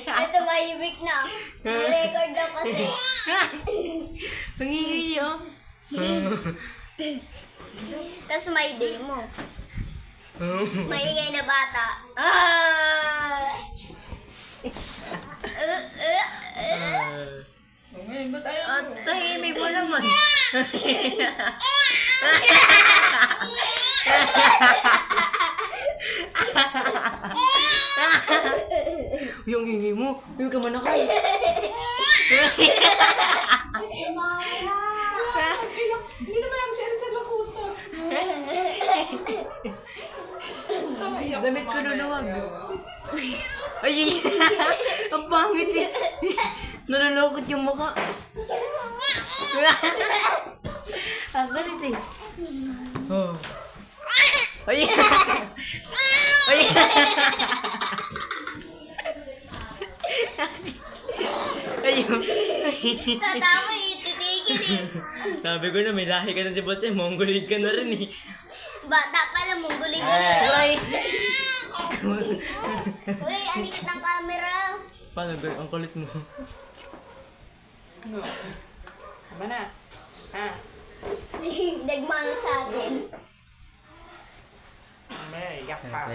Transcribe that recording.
Ito mahimik na. May-record daw kasi. Nangingiyi, oh. Tapos may demo. Maingay na bata. Ah! Ngayon ba tayo? At tahimik mo naman. Yung hingi mo. Yung ka manakal. Hindi naman namin siya lakusa. Damit ko luluwag. Ay, ang pangit eh. Nalulukot yung mukha. Ang galit eh. Oh. Ay. Ay. Ayun. Tatawa ititigil eh. Sabi ko na may lahi ka na si Botse, mongolid ka na rin eh. Bata pala mong guling na. Ay. Uy, alikit ng camera. Paano ba? Ang kulit mo. Ano? Tama na. Ha? Nagmang sa atin. May yak pa.